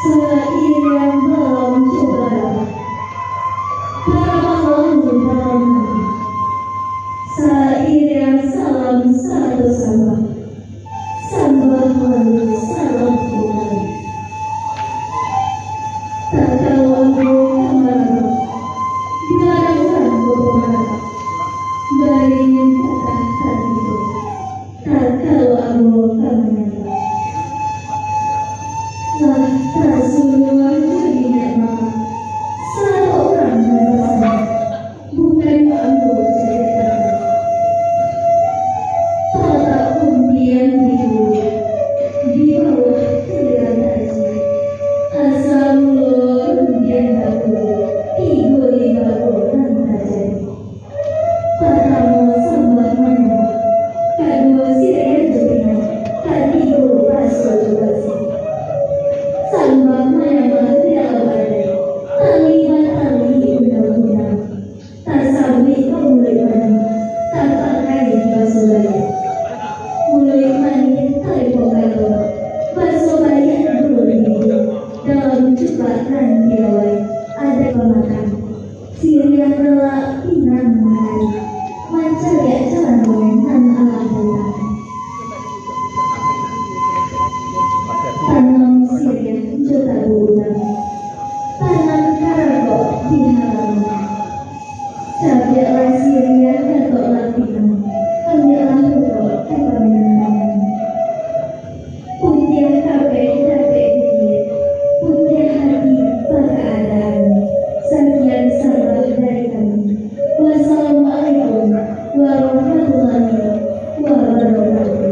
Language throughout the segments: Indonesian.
Seirang malam coba para malam seirang salam satu sama sambal malu salam Tuhan. Tak tahu aku kemana, biarkan berpengaruh dari kata itu. Tak tahu aku kemana. Lah tak semua jadi memang satu orang bersama, bukan aku cerita. Tak kemudian di bawah tiran aja. Asal mula kemudian aku tiga lima orang aja. Pertama sambal mana, kedua sirih dunia, ketiga pasal basi. Sambal mana tidak ada, tali undang-undang, tak sampai mulai mana, tak pakai basulaya, mulai mana tak pokalo, basulaya dulu dalam jebakan diawai ada pemakan, sirian relak inang menari, mencari jalan nan alam bulan. Tanam sirian juta bulan, tanam karago di halaman. Cabilah sirian datuk latihan, ambillah hukum ekonomi. Putih kafe ini, putih hati berkeadaan. Sekian sahabat dari kami. Wassalamualaikum warahmatullahi wabarakatuh.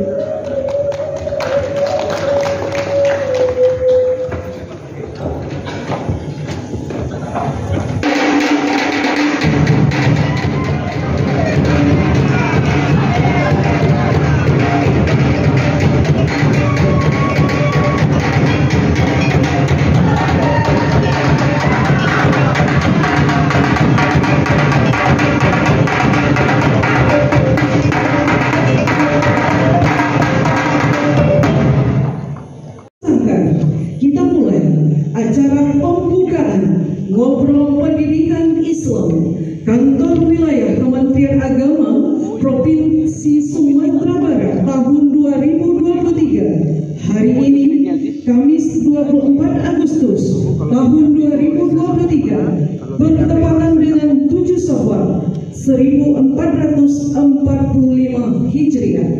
Kita mulai acara pembukaan ngobrol pendidikan Islam Kantor Wilayah Kementerian Agama Provinsi Sumatera Barat tahun 2023. Hari ini Kamis 24 Agustus tahun 2023 bertepatan dengan 7 Syawal 1445 Hijriah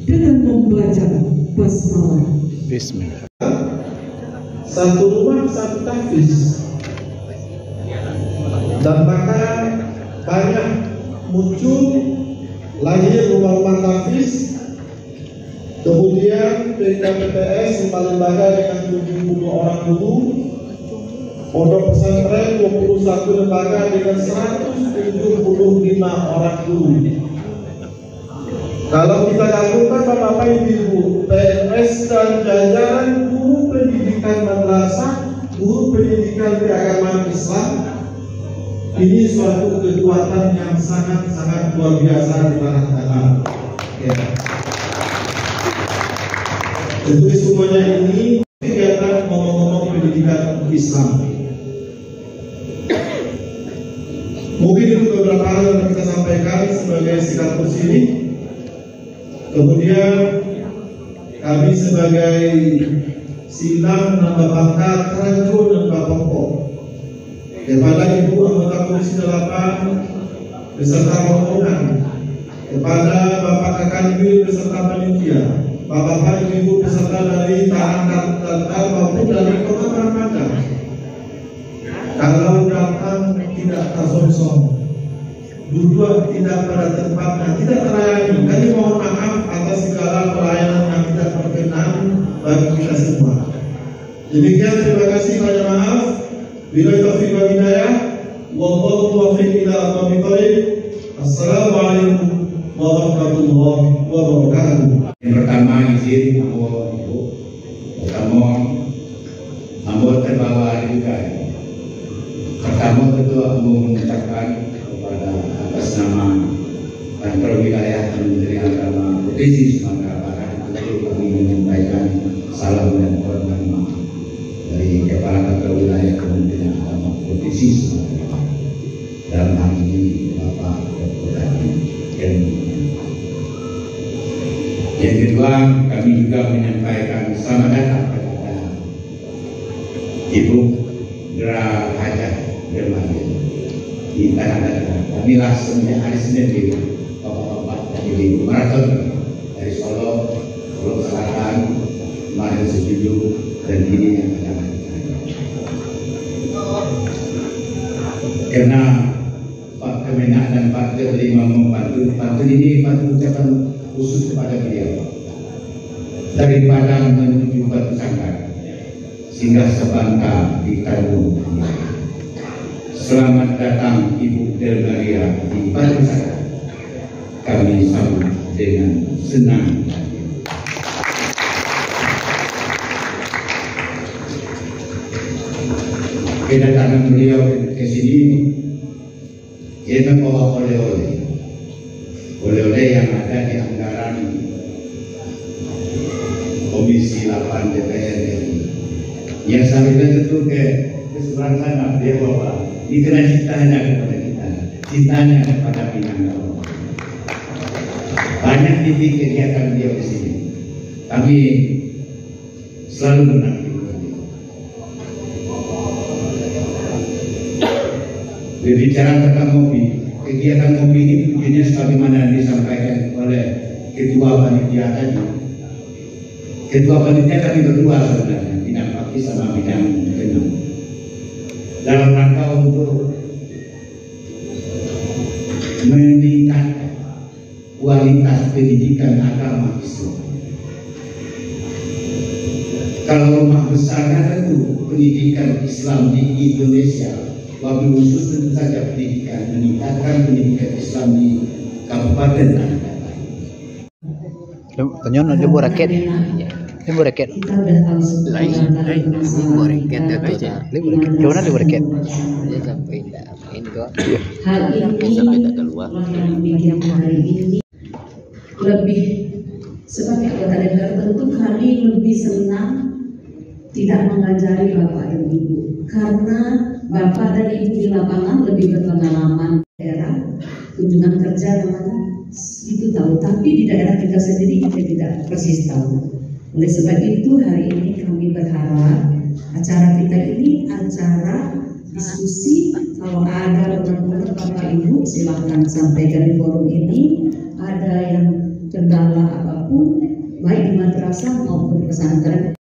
dengan membaca basmalah. Bismillah. Satu rumah satu tahfiz, dan maka banyak muncul lahir rumah-rumah tahfiz. Kemudian PKPTS 5 lembaga dengan 70 orang guru, pondok pesantren 21 lembaga dengan 175 orang guru. Kalau kita gabungkan Bapak Ibu, PNS dan jajaran guru pendidikan madrasah, guru pendidikan keagamaan Islam, ini suatu kekuatan yang sangat-sangat luar biasa di tanah air. Ya. Tentu semuanya ini kegiatan ngomong-ngomong pendidikan Islam. Mungkin itu beberapa hal yang kita sampaikan sebagai sikap sini. Kemudian kami sebagai Sinam Nambah Pangkat Ranjo dan Bapokok, kepada Ibu anggota Komisi 8 beserta rombongan, kepada Bapak Kakanwil beserta panitia, Bapak Ibu beserta dari Tanah Datar maupun dari Kota Padang, kalau datang tidak tersosong, duduk tidak pada tempatnya, tidak terlayani. Kami mohon maaf atas segala pelayanan yang tidak berkenan bagi kita semua. Demikian, terima kasih, banyak maaf. Bila taufiq wal hidayah, wallahu muwaffiq ila aqwamit thoriq. Assalamualaikum warahmatullahi wabarakatuh. Yang pertama izin Ibu pertama Ambo terbawa juga. Pertama tentu Ambo mengucapkan kepada atas nama Kantor Wilayah Kementerian Agama Provinsi Sumatera Barat, tentu kami menyampaikan salam dan hormat maaf dari Kepala Yang kedua, kami juga menyampaikan selamat datang kepada Ibu Dra Hajat Dermawan di Tanah Datar. Kamilah semenjak hari Senin di bapak-bapak dari maraton dari Solo Selatan, kemarin Setuju, dan ini yang akan karena Pak Kemenak dan Pak Terima membantu ini ucapan khusus kepada beliau dari Padang menuju Batu Sanggar sehingga sebangka di Tanjung. Selamat datang Ibu Delmaria di Batu Sanggar. Kami sambut dengan senang. Kedatangan beliau ke sini ia membawa oleh-oleh yang ada di anggaran Komisi 8 DPR RI. Yang sampai tentu ke seberang sana dia bawa ini kena cintanya kepada kita, cintanya kepada Minangkabau. Banyak titik kegiatan beliau di sini. Kami selalu menanti. Berbicara tentang ngopi, kegiatan ngopi ini tujuannya sebagaimana disampaikan oleh Ketua Panitia tadi. Ketua Panitia kami berdua sebenarnya, Bidang Fakih sama Bidang Tenang. Dalam rangka untuk meningkatkan kualitas pendidikan agama Islam. Kalau rumah besarnya tentu pendidikan Islam di Indonesia, wabil khusus tentu saja pendidikan, meningkatkan pendidikan Islam di Kabupaten Tanah Datar. Konyon ada buraket. Ini buraket. Lain buraket itu aja. Gimana di buraket? Dia sampai ini doang. Hal ini Sampai tak keluar. yang hari ini lebih sebagai anggota DPR tentu kami lebih senang tidak mengajari Bapak dan Ibu karena Bapak dan Ibu di lapangan lebih berpengalaman daerah, kunjungan kerja namanya itu tahu, tapi di daerah kita sendiri kita tidak persis tahu. Oleh sebab itu hari ini kami berharap acara kita ini acara diskusi. Kalau ada teman-teman Bapak Ibu silakan sampaikan di forum ini. Ada yang kendala apapun baik di madrasah maupun di pesantren